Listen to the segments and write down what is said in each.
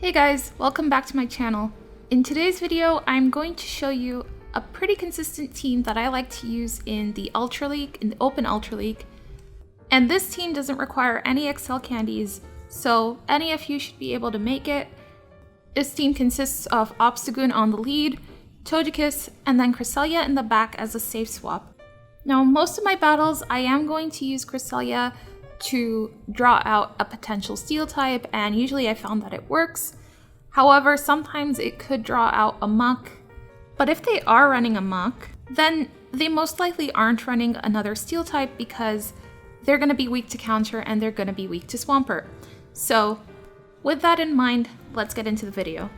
Hey guys, welcome back to my channel. In today's video, I'm going to show you a pretty consistent team that I like to use in the Ultra League, in the Open Ultra League. And this team doesn't require any XL candies, so any of you should be able to make it. This team consists of Obstagoon on the lead, Togekiss, and then Cresselia in the back as a safe swap. Now, most of my battles, I am going to use Cresselia to draw out a potential steel type, and usually I found that it works. However, sometimes it could draw out a muck, but if they are running a muck, then they most likely aren't running another steel type because they're going to be weak to counter and they're going to be weak to Swampert. So with that in mind, let's get into the video.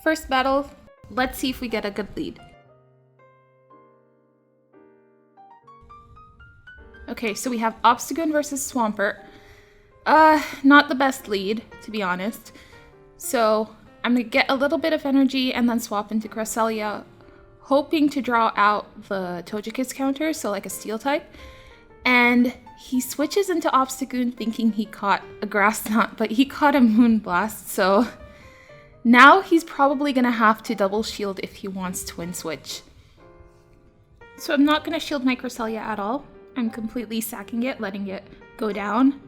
First battle, let's see if we get a good lead. Okay, so we have Obstagoon versus Swampert. Not the best lead, to be honest. So I'm gonna get a little bit of energy and then swap into Cresselia, hoping to draw out the Togekiss counter, so like a steel type. And he switches into Obstagoon thinking he caught a grass knot, but he caught a Moonblast, so now he's probably gonna have to double shield if he wants to win switch. So I'm not gonna shield my Cresselia at all. I'm completely sacking it, letting it go down.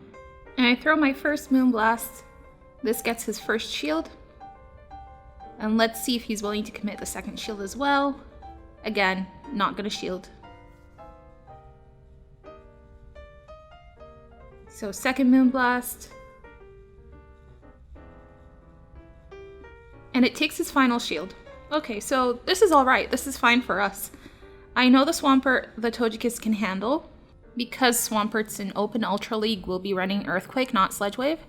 And I throw my first Moonblast. This gets his first shield. And let's see if he's willing to commit the second shield as well. Again, not gonna shield. So second Moonblast. And it takes his final shield. Okay, so this is alright. This is fine for us. I know the Swampert the Togekiss can handle. Because Swampert's in Open Ultra League, we'll be running Earthquake, not Sledge Wave.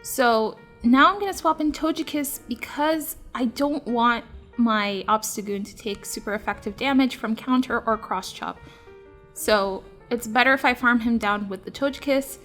So now I'm going to swap in Togekiss because I don't want my Obstagoon to take super effective damage from counter or cross chop. So it's better if I farm him down with the Togekiss.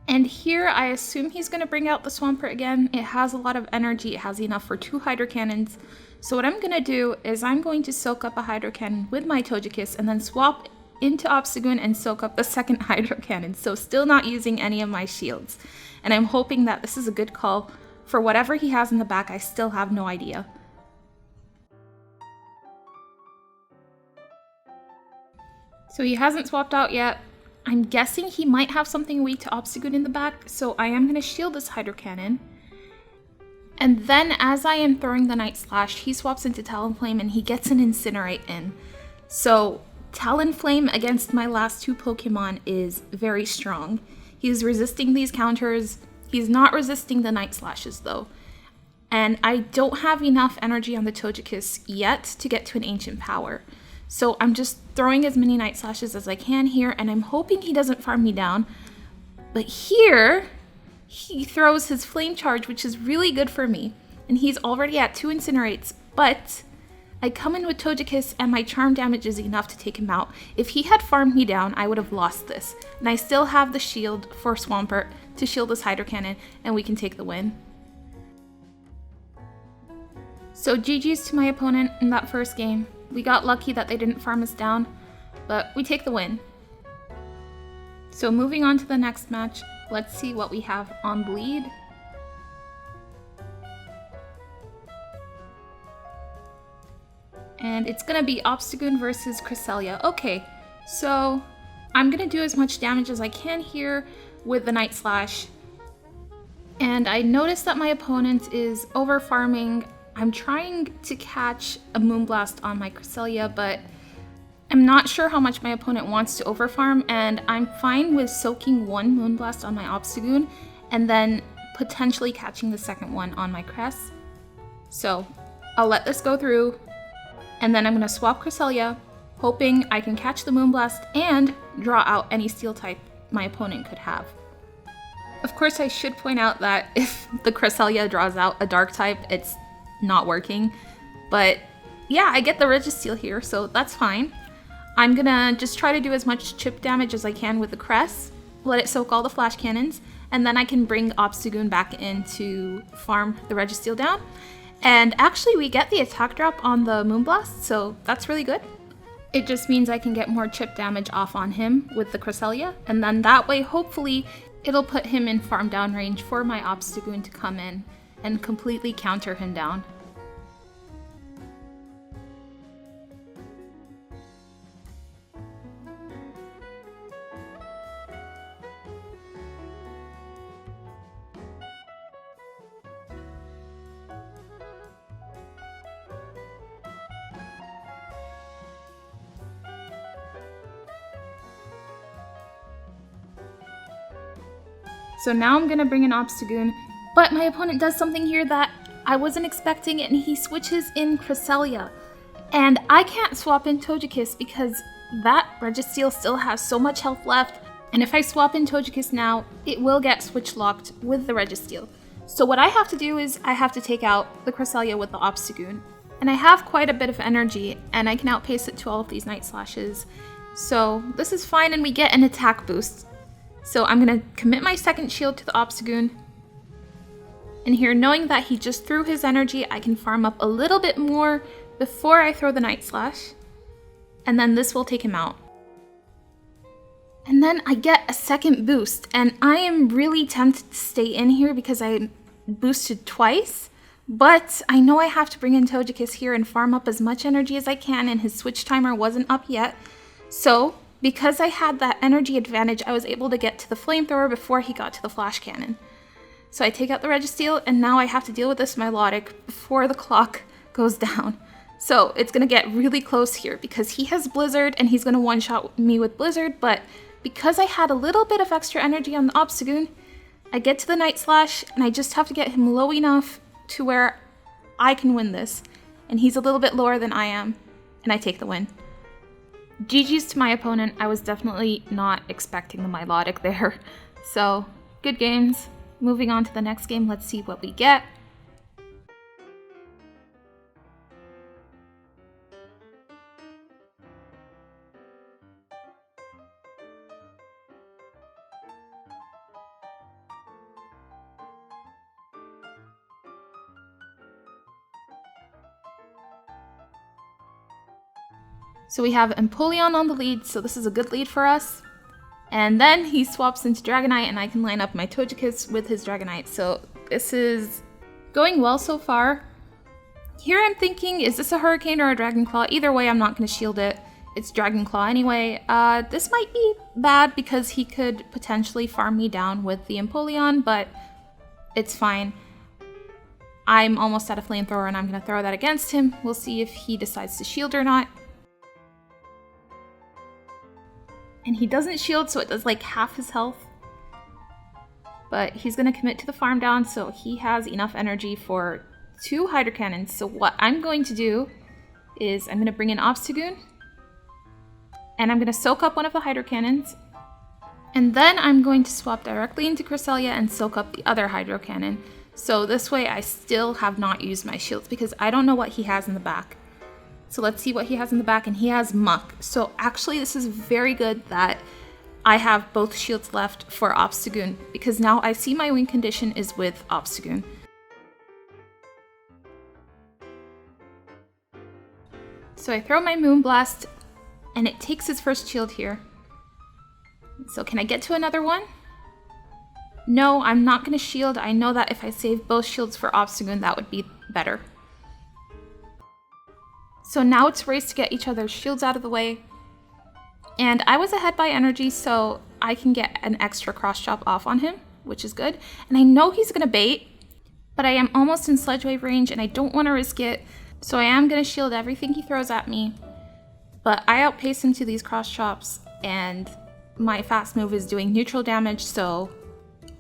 And here I assume he's going to bring out the Swampert again. It has a lot of energy. It has enough for 2 Hydro Cannons. So what I'm going to do is I'm going to soak up a Hydro Cannon with my Togekiss and then swap into Obstagoon and soak up the second Hydro Cannon, so still not using any of my shields. And I'm hoping that this is a good call. For whatever he has in the back, I still have no idea. So he hasn't swapped out yet. I'm guessing he might have something weak to Obstagoon in the back, so I am going to shield this Hydro Cannon. And then as I am throwing the Night Slash, he swaps into Talonflame and he gets an Incinerate in. So Talonflame against my last 2 Pokemon is very strong. He's resisting these counters. He's not resisting the Night Slashes though. And I don't have enough energy on the Togekiss yet to get to an Ancient Power. So I'm just throwing as many Night Slashes as I can here, and I'm hoping he doesn't farm me down. But here, he throws his Flame Charge, which is really good for me. And he's already at 2 Incinerates, but I come in with Togekiss and my charm damage is enough to take him out. If he had farmed me down, I would have lost this. And I still have the shield for Swampert to shield this Hydro Cannon, and we can take the win. So GG's to my opponent in that first game. We got lucky that they didn't farm us down, but we take the win. So moving on to the next match, let's see what we have on the lead. And it's gonna be Obstagoon versus Cresselia. Okay, so I'm gonna do as much damage as I can here with the Night Slash. And I noticed that my opponent is over farming. I'm trying to catch a Moonblast on my Cresselia, but I'm not sure how much my opponent wants to overfarm, and I'm fine with soaking 1 Moonblast on my Obstagoon and then potentially catching the second one on my Cress. So I'll let this go through. And then I'm going to swap Cresselia, hoping I can catch the Moonblast and draw out any steel type my opponent could have. Of course, I should point out that if the Cresselia draws out a dark type, it's not working. But yeah, I get the Registeel here, so that's fine. I'm going to just try to do as much chip damage as I can with the Cress, let it soak all the Flash Cannons, and then I can bring Obstagoon back in to farm the Registeel down. And actually we get the attack drop on the Moonblast, so that's really good. It just means I can get more chip damage off on him with the Cresselia, and then that way, hopefully, it'll put him in farm down range for my Obstagoon to come in and completely counter him down. So now I'm gonna bring in Obstagoon, but my opponent does something here that I wasn't expecting, and he switches in Cresselia. And I can't swap in Togekiss because that Registeel still has so much health left, and if I swap in Togekiss now, it will get switch locked with the Registeel. So what I have to do is I have to take out the Cresselia with the Obstagoon. And I have quite a bit of energy, and I can outpace it to all of these Night Slashes. So this is fine, and we get an attack boost. So I'm going to commit my second shield to the Obstagoon. And here, knowing that he just threw his energy, I can farm up a little bit more before I throw the Night Slash. And then this will take him out. And then I get a second boost, and I am really tempted to stay in here because I boosted twice. But I know I have to bring in Togekiss here and farm up as much energy as I can, and his switch timer wasn't up yet. So because I had that energy advantage, I was able to get to the flamethrower before he got to the flash cannon. So I take out the Registeel, and now I have to deal with this Milotic before the clock goes down. So it's going to get really close here because he has Blizzard, and he's going to one-shot me with Blizzard, but because I had a little bit of extra energy on the Obstagoon, I get to the Night Slash, and I just have to get him low enough to where I can win this. And he's a little bit lower than I am, and I take the win. GG's to my opponent. I was definitely not expecting the Milotic there. So, good games. Moving on to the next game, let's see what we get. So we have Empoleon on the lead, so this is a good lead for us. And then he swaps into Dragonite, and I can line up my Togekiss with his Dragonite. So this is going well so far. Here I'm thinking, is this a Hurricane or a Dragon Claw? Either way, I'm not going to shield it. It's Dragon Claw anyway. This might be bad because he could potentially farm me down with the Empoleon, but it's fine. I'm almost out of Flamethrower, and I'm going to throw that against him. We'll see if he decides to shield or not. And he doesn't shield, so it does like half his health. But he's going to commit to the farm down, so he has enough energy for 2 Hydro Cannons. So what I'm going to do is I'm going to bring in Obstagoon. And I'm going to soak up one of the Hydro Cannons. And then I'm going to swap directly into Cresselia and soak up the other Hydro Cannon. So this way I still have not used my shields because I don't know what he has in the back. So let's see what he has in the back, and he has Muck. So actually this is very good that I have both shields left for Obstagoon, because now I see my win condition is with Obstagoon. So I throw my Moonblast, and it takes his first shield here. So can I get to another one? No, I'm not going to shield. I know that if I save both shields for Obstagoon, that would be better. So now it's a race to get each other's shields out of the way. And I was ahead by energy, so I can get an extra cross chop off on him, which is good. And I know he's going to bait, but I am almost in Sledge Wave range, and I don't want to risk it. So I am going to shield everything he throws at me. But I outpace him to these cross chops, and my fast move is doing neutral damage, so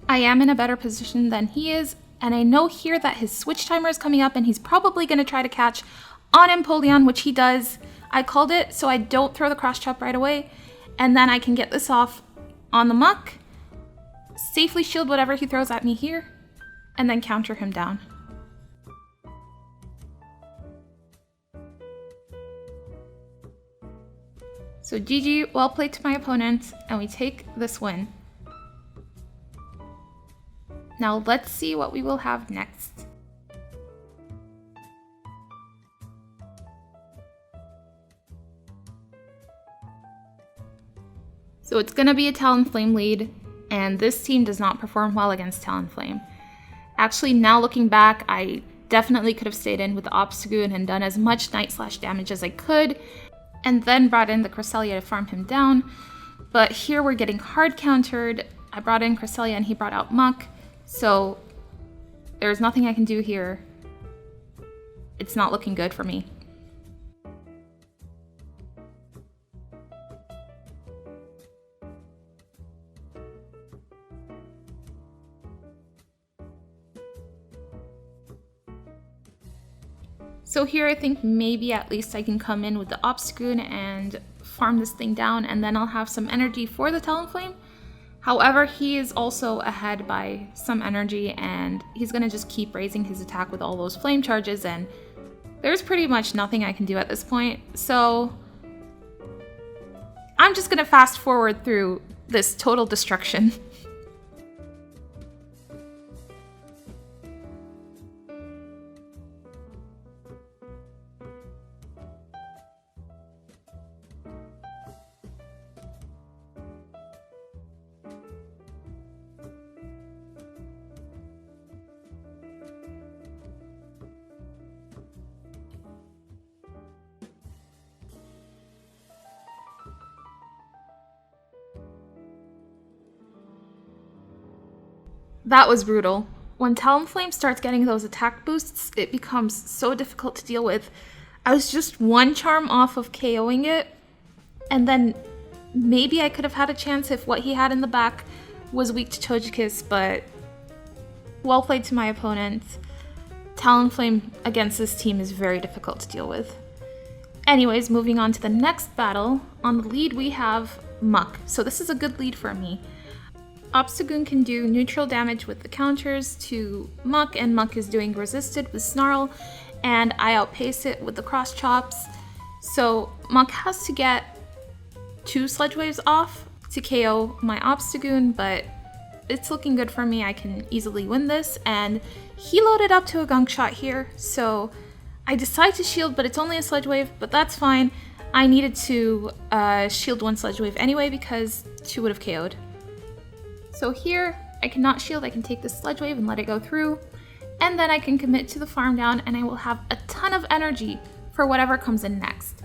I am in a better position than he is. And I know here that his switch timer is coming up, and he's probably going to try to catch on Empoleon, which he does. I called it, so I don't throw the cross chop right away, and then I can get this off on the Muck, safely shield whatever he throws at me here, and then counter him down. So GG, well played to my opponent, and we take this win. Now let's see what we will have next. So it's going to be a Talonflame lead, and this team does not perform well against Talonflame. Actually, now looking back, I definitely could have stayed in with the Obstagoon and done as much Night Slash damage as I could, and then brought in the Cresselia to farm him down. But here we're getting hard countered. I brought in Cresselia and he brought out Muck, so there's nothing I can do here. It's not looking good for me. So here I think maybe at least I can come in with the Obstagoon and farm this thing down, and then I'll have some energy for the Talonflame. However, he is also ahead by some energy, and he's going to just keep raising his attack with all those flame charges, and there's pretty much nothing I can do at this point. So I'm just going to fast forward through this total destruction. That was brutal. When Talonflame starts getting those attack boosts, it becomes so difficult to deal with. I was just one charm off of KOing it, and then maybe I could have had a chance if what he had in the back was weak to Togekiss, but well played to my opponent. Talonflame against this team is very difficult to deal with. Anyways, moving on to the next battle. On the lead we have Muck, so this is a good lead for me. Obstagoon can do neutral damage with the counters to Muck, and Muck is doing resisted with Snarl, and I outpace it with the cross chops. So Muck has to get 2 Sludge Waves off to KO my Obstagoon, but it's looking good for me. I can easily win this, and he loaded up to a Gunk Shot here, so I decide to shield, but it's only a Sludge Wave, but that's fine. I needed to shield 1 Sludge Wave anyway because 2 would have KO'd. So here, I cannot shield, I can take this Sludge Wave and let it go through, and then I can commit to the farm down, and I will have a ton of energy for whatever comes in next.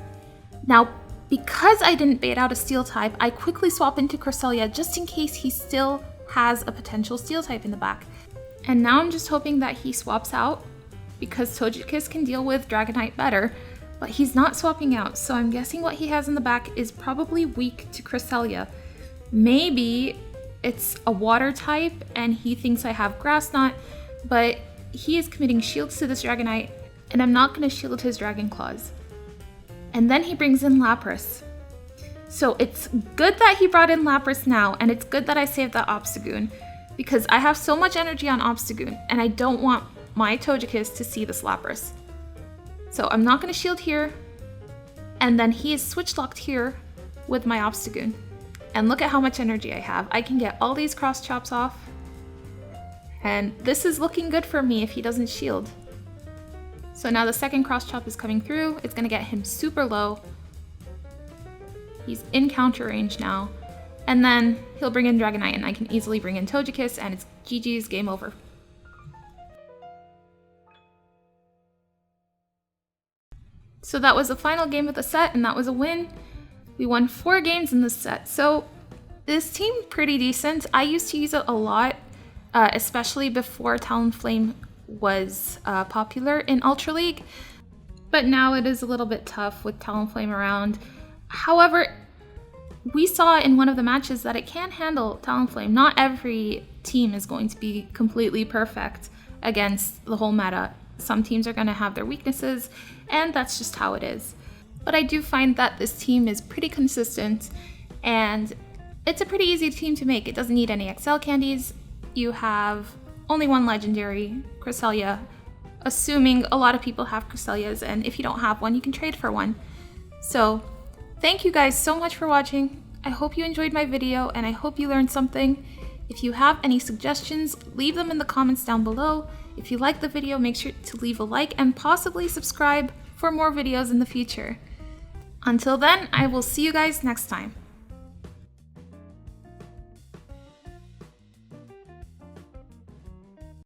Now, because I didn't bait out a Steel type, I quickly swap into Cresselia just in case he still has a potential Steel type in the back. And now I'm just hoping that he swaps out, because Togekiss can deal with Dragonite better, but he's not swapping out, so I'm guessing what he has in the back is probably weak to Cresselia. Maybe it's a water type and he thinks I have Grass Knot, but he is committing shields to this Dragonite, and I'm not going to shield his Dragon Claws. And then he brings in Lapras. So it's good that he brought in Lapras now, and it's good that I saved that Obstagoon, because I have so much energy on Obstagoon, and I don't want my Togekiss to see this Lapras. So I'm not going to shield here, and then he is switch locked here with my Obstagoon. And look at how much energy I have. I can get all these cross chops off, and this is looking good for me if he doesn't shield. So now the second cross chop is coming through. It's going to get him super low. He's in counter range now. And then he'll bring in Dragonite, and I can easily bring in Togekiss, and it's GG's, game over. So that was the final game of the set, and that was a win. We won 4 games in this set, so this team pretty decent. I used to use it a lot, especially before Talonflame was popular in Ultra League, but now it is a little bit tough with Talonflame around. However, we saw in one of the matches that it can handle Talonflame. Not every team is going to be completely perfect against the whole meta. Some teams are going to have their weaknesses, and that's just how it is. But I do find that this team is pretty consistent, and it's a pretty easy team to make. It doesn't need any XL candies. You have only 1 legendary, Cresselia, assuming a lot of people have Cresselias, and if you don't have one, you can trade for one. So thank you guys so much for watching. I hope you enjoyed my video, and I hope you learned something. If you have any suggestions, leave them in the comments down below. If you like the video, make sure to leave a like and possibly subscribe for more videos in the future. Until then, I will see you guys next time.